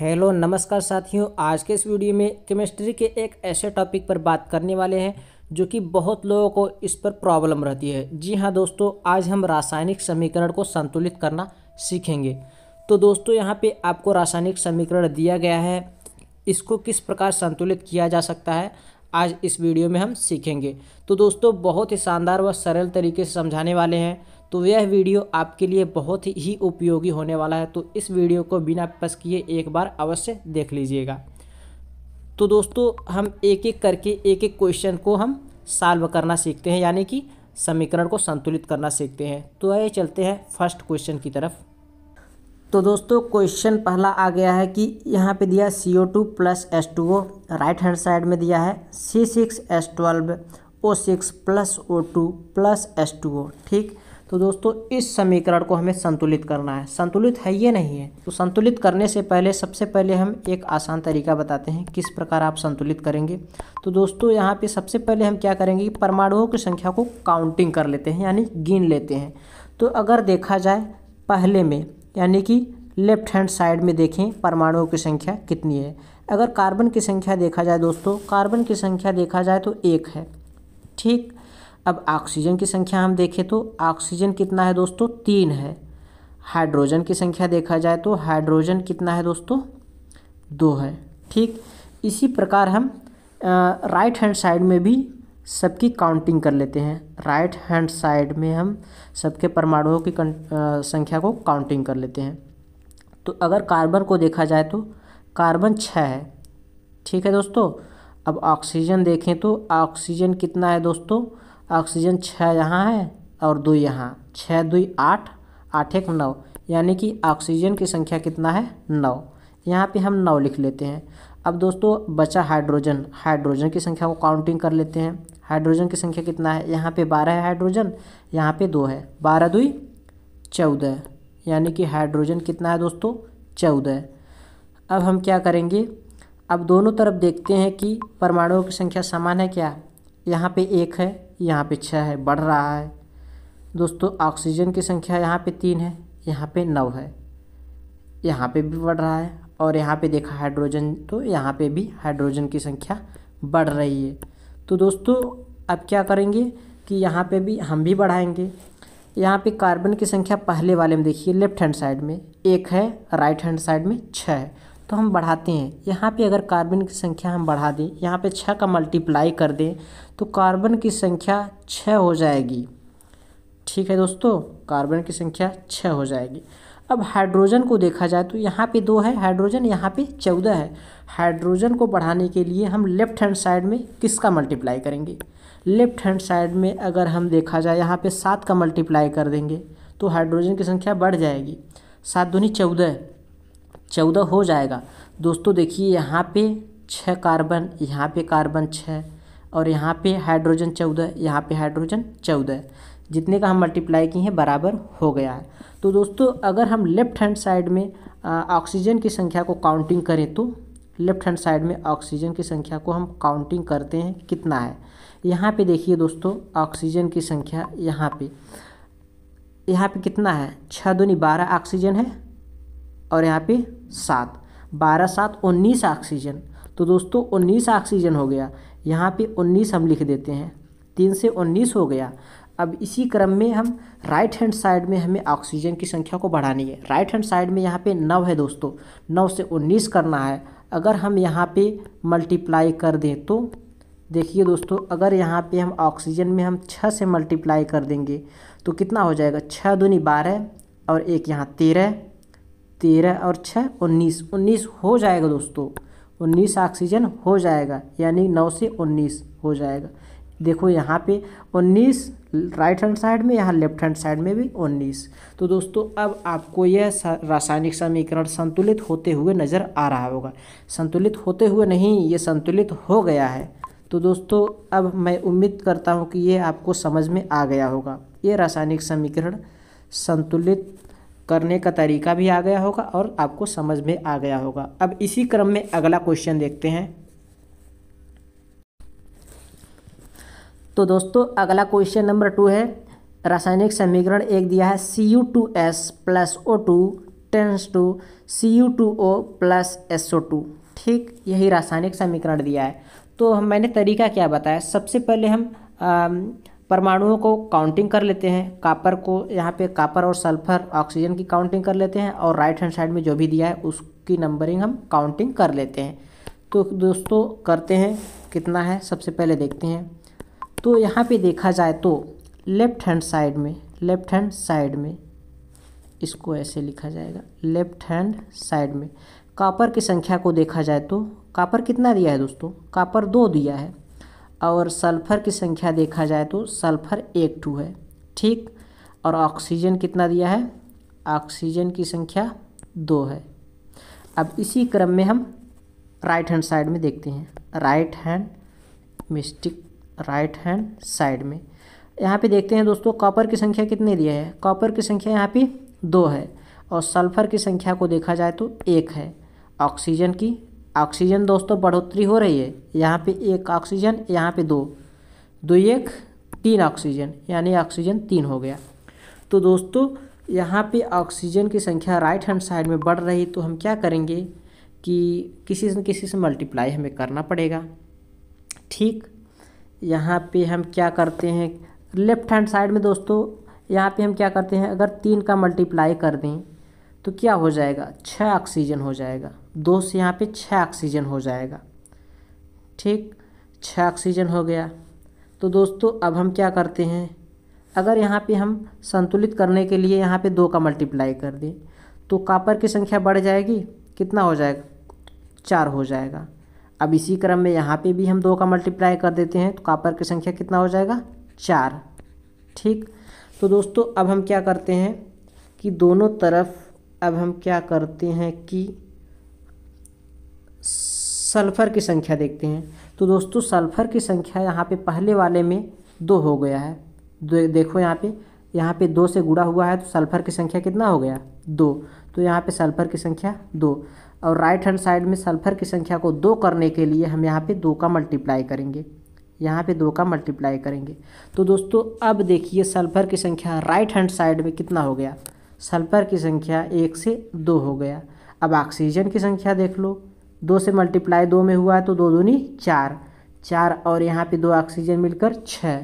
Hello नमस्कार साथियों। आज के इस वीडियो में केमिस्ट्री के एक ऐसे टॉपिक पर बात करने वाले हैं जो कि बहुत लोगों को इस पर प्रॉब्लम रहती है। जी हाँ दोस्तों, आज हम रासायनिक समीकरण को संतुलित करना सीखेंगे। तो दोस्तों यहाँ पे आपको रासायनिक समीकरण दिया गया है, इसको किस प्रकार संतुलित किया जा सकता है आज इस वीडियो में हम सीखेंगे। तो दोस्तों बहुत ही शानदार व सरल तरीके से समझाने वाले हैं, तो यह वीडियो आपके लिए बहुत ही उपयोगी होने वाला है। तो इस वीडियो को बिना पस किए एक बार अवश्य देख लीजिएगा। तो दोस्तों हम एक एक करके एक एक क्वेश्चन को हम सॉल्व करना सीखते हैं, यानी कि समीकरण को संतुलित करना सीखते हैं। तो आइए चलते हैं फर्स्ट क्वेश्चन की तरफ। तो दोस्तों क्वेश्चन पहला आ गया है कि यहाँ पे दिया CO2 plus H2O, right hand side में दिया है C6H12O6 plus O2 plus H2O। ठीक, तो दोस्तों इस समीकरण को हमें संतुलित करना है। संतुलित है ये नहीं है, तो संतुलित करने से पहले सबसे पहले हम एक आसान तरीका बताते हैं किस प्रकार आप संतुलित करेंगे। तो दोस्तों यहाँ पे सबसे पहले हम क्या करेंगे कि परमाणुओं की संख्या को काउंटिंग कर लेते हैं, यानी गिन लेते हैं। तो अगर देखा जाए पहले में, यानी कि लेफ्ट हैंड साइड में देखें परमाणुओं की संख्या कितनी है। अगर कार्बन की संख्या देखा जाए दोस्तों, कार्बन की संख्या देखा जाए तो 1 है। ठीक, अब ऑक्सीजन की संख्या हम देखें तो ऑक्सीजन कितना है दोस्तों, 3 है। हाइड्रोजन की संख्या देखा जाए तो हाइड्रोजन कितना है दोस्तों, 2 है। ठीक, इसी प्रकार हम राइट हैंड साइड में भी सबकी काउंटिंग कर लेते हैं। राइट हैंड साइड में हम सबके परमाणुओं की संख्या को काउंटिंग कर लेते हैं। तो अगर कार्बन को देखा जाए तो कार्बन 6 है। ठीक है दोस्तों, अब ऑक्सीजन देखें तो ऑक्सीजन कितना है दोस्तों, ऑक्सीजन 6 यहाँ है और 2 यहाँ, 6 2 8, 8 1 9, यानी कि ऑक्सीजन की संख्या कितना है, 9। यहाँ पे हम 9 लिख लेते हैं। अब दोस्तों बचा हाइड्रोजन, हाइड्रोजन की संख्या को काउंटिंग कर लेते हैं। हाइड्रोजन की संख्या कितना है, यहाँ पे 12 है हाइड्रोजन, यहाँ पे 2 है, 12 2 14, यानी कि हाइड्रोजन कितना है दोस्तों, 14। अब हम क्या करेंगे, अब दोनों तरफ देखते हैं कि परमाणुओं की संख्या समान है क्या। यहाँ पे 1 है, यहाँ पे 6 है, बढ़ रहा है। दोस्तों ऑक्सीजन की संख्या यहाँ पे 3 है, यहाँ पे 9 है, यहाँ पे भी बढ़ रहा है। और यहाँ पे देखा हाइड्रोजन, तो यहाँ पे भी हाइड्रोजन की संख्या बढ़ रही है। तो दोस्तों अब क्या करेंगे कि यहाँ पे भी हम भी बढ़ाएंगे। यहाँ पे कार्बन की संख्या पहले वाले में देखिए लेफ्ट हैंड साइड में 1 है, राइट हैंड साइड में 6 है, तो हम बढ़ाते हैं। यहाँ पे अगर कार्बन की संख्या हम बढ़ा दें, यहाँ पे 6 का मल्टीप्लाई कर दें तो कार्बन की संख्या 6 हो जाएगी। ठीक है दोस्तों, कार्बन की संख्या 6 हो जाएगी। अब हाइड्रोजन को देखा जाए तो यहाँ पे 2 है हाइड्रोजन, यहाँ पे 14 है। हाइड्रोजन को बढ़ाने के लिए हम लेफ्ट हैंड साइड में किसका मल्टीप्लाई करेंगे, लेफ्ट हैंड साइड में अगर हम देखा जाए यहाँ पे 7 का मल्टीप्लाई कर देंगे तो हाइड्रोजन की संख्या बढ़ जाएगी। 7 दूनी 14, 14 हो जाएगा। दोस्तों देखिए यहाँ पे 6 कार्बन, यहाँ पे कार्बन 6 और यहाँ पे हाइड्रोजन 14, यहाँ पे हाइड्रोजन 14, जितने का हम मल्टीप्लाई किए हैं बराबर हो गया है। तो दोस्तों अगर हम लेफ्ट हैंड साइड में ऑक्सीजन की संख्या को काउंटिंग करें तो लेफ्ट हैंड साइड में ऑक्सीजन की संख्या को हम काउंटिंग करते हैं कितना है। यहाँ पे देखिए दोस्तों ऑक्सीजन की संख्या यहाँ पे कितना है, 6 दूनी 12 ऑक्सीजन है और यहाँ पे 7, 12 7 19 ऑक्सीजन। तो दोस्तों 19 ऑक्सीजन हो गया, यहाँ पे 19 हम लिख देते हैं, 3 से 19 हो गया। अब इसी क्रम में हम राइट हैंड साइड में हमें ऑक्सीजन की संख्या को बढ़ानी है। राइट हैंड साइड में यहाँ पे 9 है दोस्तों, 9 से 19 करना है। अगर हम यहाँ पे मल्टीप्लाई कर दें तो देखिए दोस्तों, अगर यहाँ पे हम ऑक्सीजन में हम 6 से मल्टीप्लाई कर देंगे तो कितना हो जाएगा, 6 दूनी 12 और 1 यहाँ 13, 13 और 6 19, 19 हो जाएगा दोस्तों, 19 ऑक्सीजन हो जाएगा, यानी 9 से 19 हो जाएगा। देखो यहाँ पे 19 राइट हैंड साइड में, यहाँ लेफ्ट हैंड साइड में भी 19। तो दोस्तों अब आपको यह रासायनिक समीकरण संतुलित होते हुए नज़र आ रहा होगा। संतुलित होते हुए नहीं, ये संतुलित हो गया है। तो दोस्तों अब मैं उम्मीद करता हूँ कि ये आपको समझ में आ गया होगा। ये रासायनिक समीकरण संतुलित करने का तरीका भी आ गया होगा और आपको समझ में आ गया होगा। अब इसी क्रम में अगला क्वेश्चन देखते हैं। तो दोस्तों अगला क्वेश्चन नंबर 2 है, रासायनिक समीकरण एक दिया है Cu2S plus O2 tense to Cu2O plus SO2। ठीक, यही रासायनिक समीकरण दिया है। तो मैंने तरीका क्या बताया, सबसे पहले हम परमाणुओं को काउंटिंग कर लेते हैं। कापर को यहाँ पे कापर और सल्फर ऑक्सीजन की काउंटिंग कर लेते हैं, और राइट हैंड साइड में जो भी दिया है उसकी नंबरिंग हम काउंटिंग कर लेते हैं। तो दोस्तों करते हैं, कितना है सबसे पहले देखते हैं। तो यहाँ पे देखा जाए तो लेफ्ट हैंड साइड में इसको ऐसे लिखा जाएगा, लेफ्ट हैंड साइड में कॉपर की संख्या को देखा जाए तो कॉपर कितना दिया है दोस्तों, कॉपर 2 दिया है। और सल्फर की संख्या देखा जाए तो सल्फर 1 है। ठीक, और ऑक्सीजन कितना दिया है, ऑक्सीजन की संख्या 2 है। अब इसी क्रम में हम राइट हैंड साइड में देखते हैं, राइट हैंड साइड में यहाँ पे देखते हैं दोस्तों, कॉपर की संख्या कितनी दिया है, कॉपर की संख्या यहाँ पे 2 है, और सल्फर की संख्या को देखा जाए तो 1 है। ऑक्सीजन दोस्तों बढ़ोतरी हो रही है, यहाँ पे 1 ऑक्सीजन, यहाँ पे 2, 2 1 3 ऑक्सीजन, यानी ऑक्सीजन 3 हो गया। तो दोस्तों यहाँ पे ऑक्सीजन की संख्या राइट हैंड साइड में बढ़ रही, तो हम क्या करेंगे कि किसी से मल्टीप्लाई हमें करना पड़ेगा। ठीक, यहाँ पे हम क्या करते हैं, लेफ्ट हैंड साइड में दोस्तों यहाँ पे हम क्या करते हैं, अगर 3 का मल्टीप्लाई कर दें तो क्या हो जाएगा, 6 ऑक्सीजन हो जाएगा। 2 से यहाँ पे 6 ऑक्सीजन हो जाएगा। ठीक, 6 ऑक्सीजन हो गया। तो दोस्तों अब हम क्या करते हैं, अगर यहाँ पे हम संतुलित करने के लिए यहाँ पे 2 का मल्टीप्लाई कर दें तो कॉपर की संख्या बढ़ जाएगी, कितना हो जाएगा, 4 हो जाएगा। अब इसी क्रम में यहाँ पे भी हम 2 का मल्टीप्लाई कर देते हैं तो कॉपर की संख्या कितना हो जाएगा, 4। ठीक, तो दोस्तों अब हम क्या करते हैं कि दोनों तरफ अब हम क्या करते हैं कि सल्फ़र की संख्या देखते हैं। तो दोस्तों सल्फ़र की संख्या यहाँ पे पहले वाले में 2 हो गया है। देखो यहाँ पे 2 से गुणा हुआ है, तो सल्फ़र की संख्या कितना हो गया, 2। तो यहाँ पे सल्फ़र की संख्या 2, और राइट हैंड साइड में सल्फ़र की संख्या को 2 करने के लिए हम यहाँ पे 2 का मल्टीप्लाई करेंगे, यहाँ पे 2 का मल्टीप्लाई करेंगे। तो दोस्तों अब देखिए सल्फ़र की संख्या राइट हैंड साइड में कितना हो गया, सल्फ़र की संख्या 1 से 2 हो गया। अब ऑक्सीजन की संख्या देख लो, 2 से मल्टीप्लाई 2 में हुआ है तो 2 दूनी 4, और यहाँ पे 2 ऑक्सीजन मिलकर 6,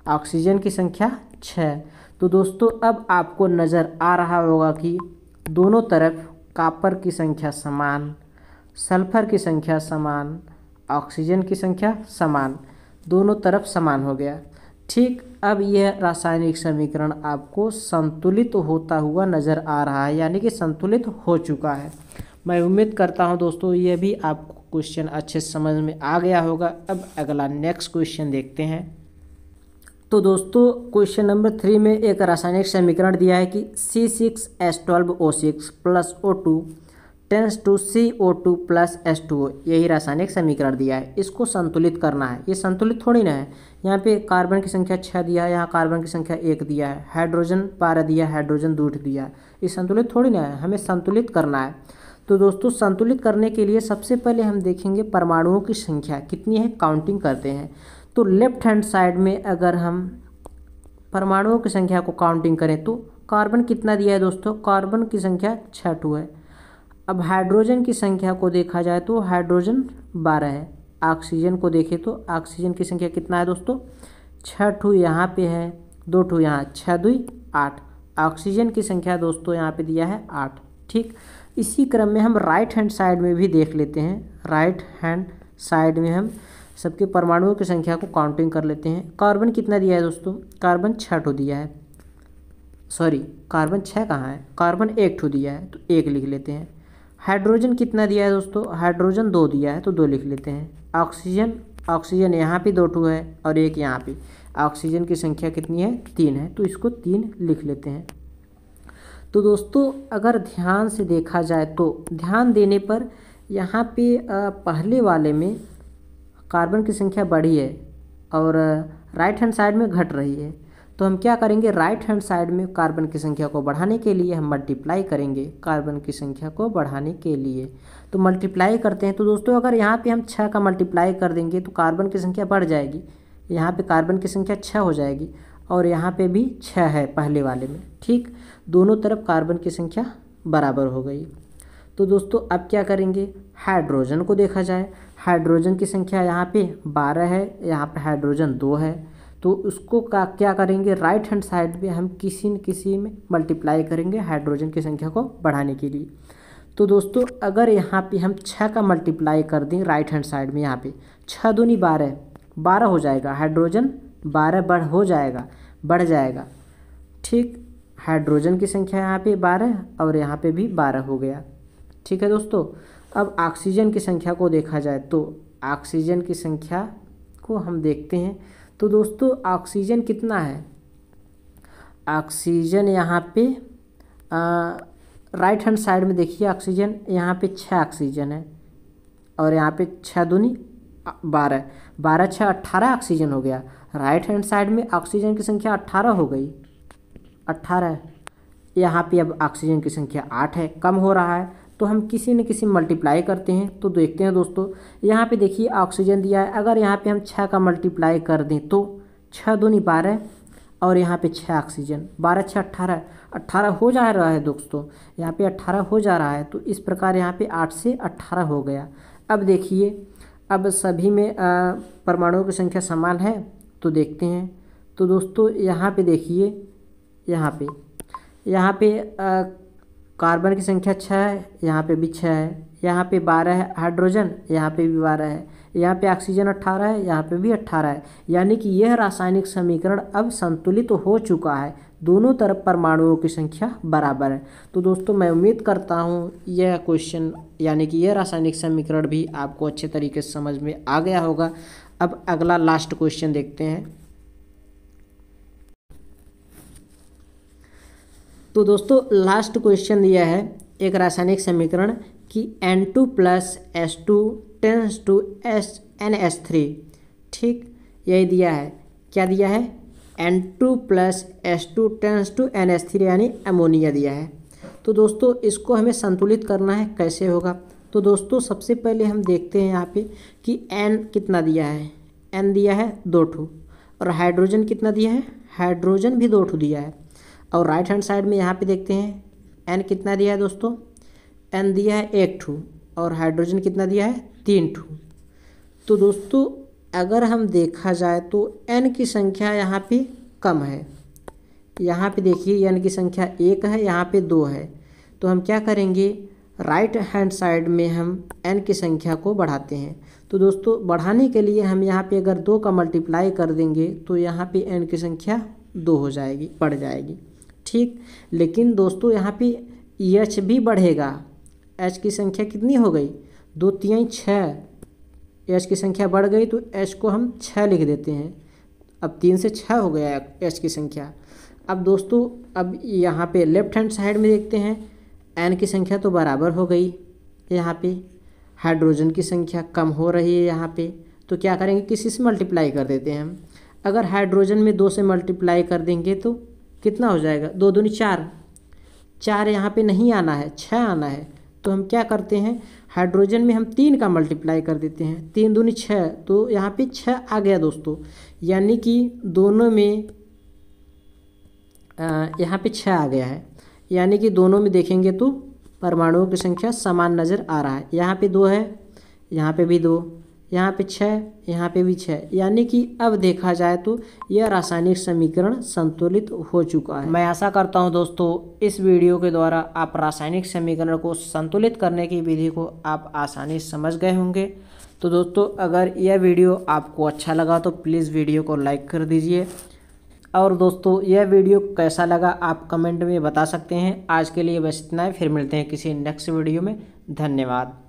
ऑक्सीजन की संख्या 6। तो दोस्तों अब आपको नज़र आ रहा होगा कि दोनों तरफ कॉपर की संख्या समान, सल्फ़र की संख्या समान, ऑक्सीजन की संख्या समान, दोनों तरफ समान हो गया। ठीक, अब यह रासायनिक समीकरण आपको संतुलित होता हुआ नज़र आ रहा है, यानी कि संतुलित हो चुका है। मैं उम्मीद करता हूं दोस्तों ये भी आपको क्वेश्चन अच्छे समझ में आ गया होगा। अब अगला नेक्स्ट क्वेश्चन देखते हैं। तो दोस्तों क्वेश्चन नंबर 3 में एक रासायनिक समीकरण दिया है कि C6H12O6 plus O2 tense to CO2 plus H2O, यही रासायनिक समीकरण दिया है। इसको संतुलित करना है। ये संतुलित थोड़ी ना है, यहाँ पे कार्बन की संख्या 6 दिया है, यहाँ कार्बन की संख्या 1 दिया है, हाइड्रोजन 12 दिया है, हाइड्रोजन 2 दिया है। ये संतुलित थोड़ी ना है, हमें संतुलित करना है। तो दोस्तों संतुलित करने के लिए सबसे पहले हम देखेंगे परमाणुओं की संख्या कितनी है, काउंटिंग करते हैं। तो लेफ्ट हैंड साइड में अगर हम परमाणुओं की संख्या को काउंटिंग करें तो कार्बन कितना दिया है दोस्तों, कार्बन की संख्या 6 है। अब हाइड्रोजन की संख्या को देखा जाए तो हाइड्रोजन 12 है। ऑक्सीजन को देखें तो ऑक्सीजन की संख्या कितना है दोस्तों, 6 यहाँ पे है, 2 यहाँ, 6 2 8। ऑक्सीजन की संख्या दोस्तों यहाँ पे दिया है 8। ठीक, इसी क्रम में हम राइट हैंड साइड में भी देख लेते हैं। राइट हैंड साइड में हम सबके परमाणुओं की संख्या को काउंटिंग कर लेते हैं। कार्बन कितना दिया है दोस्तों, कार्बन 6 दिया है, सॉरी कार्बन 6 कहाँ है, कार्बन 1 दिया है तो 1 लिख लेते हैं। हाइड्रोजन कितना दिया है दोस्तों, हाइड्रोजन 2 दिया है तो 2 लिख लेते हैं। ऑक्सीजन यहाँ पे 2 है और 1 यहाँ पे। ऑक्सीजन की संख्या कितनी है, 3 है, तो इसको 3 लिख लेते हैं। तो दोस्तों अगर ध्यान से देखा जाए तो ध्यान देने पर यहाँ पे पहले वाले में कार्बन की संख्या बढ़ी है और राइट हैंड साइड में घट रही है। तो हम क्या करेंगे, राइट हैंड साइड में कार्बन की संख्या को बढ़ाने के लिए हम मल्टीप्लाई करेंगे, कार्बन की संख्या को बढ़ाने के लिए। तो मल्टीप्लाई करते हैं। तो दोस्तों अगर यहाँ पे हम 6 का मल्टीप्लाई कर देंगे तो कार्बन की संख्या बढ़ जाएगी, यहाँ पे कार्बन की संख्या 6 हो जाएगी और यहाँ पे भी 6 है पहले वाले में। ठीक, दोनों तरफ कार्बन की संख्या बराबर हो गई। तो दोस्तों अब क्या करेंगे, हाइड्रोजन को देखा जाए। हाइड्रोजन की संख्या यहाँ पे 12 है, यहाँ पे हाइड्रोजन 2 है। तो उसको क्या करेंगे, राइट हैंड साइड पे हम किसी न किसी में मल्टीप्लाई करेंगे हाइड्रोजन की संख्या को बढ़ाने के लिए। तो दोस्तों अगर यहाँ पे हम 6 का मल्टीप्लाई कर दें राइट हैंड साइड में, यहाँ पे 6 दूनी 12, 12 हो जाएगा, हाइड्रोजन 12 बढ़ जाएगा। ठीक, हाइड्रोजन की संख्या यहाँ पे 12 और यहाँ पे भी 12 हो गया। ठीक है दोस्तों, अब ऑक्सीजन की संख्या को देखा जाए तो ऑक्सीजन की संख्या को हम देखते हैं। तो दोस्तों ऑक्सीजन कितना है, ऑक्सीजन यहाँ पे राइट हैंड साइड में देखिए, ऑक्सीजन यहाँ पे 6 ऑक्सीजन है और यहाँ पे 6 दूनी 12, 12 6 18 ऑक्सीजन हो गया। राइट हैंड साइड में ऑक्सीजन की संख्या 18 हो गई, 18। यहाँ पे अब ऑक्सीजन की संख्या 8 है, कम हो रहा है, तो हम किसी न किसी मल्टीप्लाई करते हैं। तो देखते हैं दोस्तों, यहाँ पे देखिए ऑक्सीजन दिया है, अगर यहाँ पे हम 6 का मल्टीप्लाई कर दें तो 6 दूनी 12 और यहाँ पे 6 ऑक्सीजन, 12 6 18, 18 हो जा रहा है दोस्तों, यहाँ पे 18 हो जा रहा है। तो इस प्रकार यहाँ पे 8 से 18 हो गया। अब देखिए, अब सभी में परमाणुओं की संख्या समान है, तो देखते हैं। तो दोस्तों यहाँ पे देखिए, यहाँ पे कार्बन की संख्या 6 है, यहाँ पे भी 6 है, यहाँ पे 12 है हाइड्रोजन, यहाँ पे भी 12 है, यहाँ पे ऑक्सीजन 18 है, यहाँ पे भी 18 है। यानी कि यह रासायनिक समीकरण अब संतुलित हो चुका है, दोनों तरफ परमाणुओं की संख्या बराबर है। तो दोस्तों मैं उम्मीद करता हूँ यह क्वेश्चन यानी कि यह रासायनिक समीकरण भी आपको अच्छे तरीके से समझ में आ गया होगा। अब अगला लास्ट क्वेश्चन देखते हैं। तो दोस्तों लास्ट क्वेश्चन यह है, एक रासायनिक समीकरण कि N2 + H2 tense to NH3। ठीक, यही दिया है, क्या दिया है, N2 + H2 tense to NH3 यानी अमोनिया दिया है। तो दोस्तों इसको हमें संतुलित करना है, कैसे होगा। तो दोस्तों सबसे पहले हम देखते हैं यहाँ पे कि N कितना दिया है, N दिया है 2 ठो, और हाइड्रोजन कितना दिया है, हाइड्रोजन भी 2 ठो दिया है। और राइट हैंड साइड में यहाँ पे देखते हैं N कितना दिया है दोस्तों, N दिया है 1 ठो, और हाइड्रोजन कितना दिया है 3 ठो। तो दोस्तों अगर हम देखा जाए तो N की संख्या यहाँ पे कम है, यहाँ पे देखिए N की संख्या 1 है, यहाँ पे 2 है। तो हम क्या करेंगे, राइट हैंड साइड में हम N की संख्या को बढ़ाते हैं। तो दोस्तों बढ़ाने के लिए हम यहाँ पे अगर 2 का मल्टीप्लाई कर देंगे तो यहाँ पे N की संख्या 2 हो जाएगी, बढ़ जाएगी। ठीक, लेकिन दोस्तों यहाँ पे H भी बढ़ेगा, H की संख्या कितनी हो गई, 2 3 6, H की संख्या बढ़ गई तो H को हम 6 लिख देते हैं। अब 3 से 6 हो गया H की संख्या। अब दोस्तों अब यहाँ पे लेफ्ट हैंड साइड में देखते हैं, N की संख्या तो बराबर हो गई, यहाँ पे हाइड्रोजन की संख्या कम हो रही है यहाँ पे। तो क्या करेंगे, किसी से मल्टीप्लाई कर देते हैं हम। अगर हाइड्रोजन में 2 से मल्टीप्लाई कर देंगे तो कितना हो जाएगा, 2 दूनी 4, 4 यहाँ पे नहीं आना है, 6 आना है। तो हम क्या करते हैं, हाइड्रोजन में हम 3 का मल्टीप्लाई कर देते हैं, 3 दूनी 6, तो यहाँ पे 6 आ गया दोस्तों। यानी कि दोनों में यहाँ पे 6 आ गया है, यानी कि दोनों में देखेंगे तो परमाणुओं की संख्या समान नज़र आ रहा है। यहाँ पे 2 है, यहाँ पे भी 2, यहाँ पे 6, यहाँ पे भी 6। यानी कि अब देखा जाए तो यह रासायनिक समीकरण संतुलित हो चुका है। मैं आशा करता हूँ दोस्तों इस वीडियो के द्वारा आप रासायनिक समीकरण को संतुलित करने की विधि को आप आसानी से समझ गए होंगे। तो दोस्तों अगर यह वीडियो आपको अच्छा लगा तो प्लीज़ वीडियो को लाइक कर दीजिए, और दोस्तों यह वीडियो कैसा लगा आप कमेंट में बता सकते हैं। आज के लिए बस इतना ही, फिर मिलते हैं किसी नेक्स्ट वीडियो में। धन्यवाद।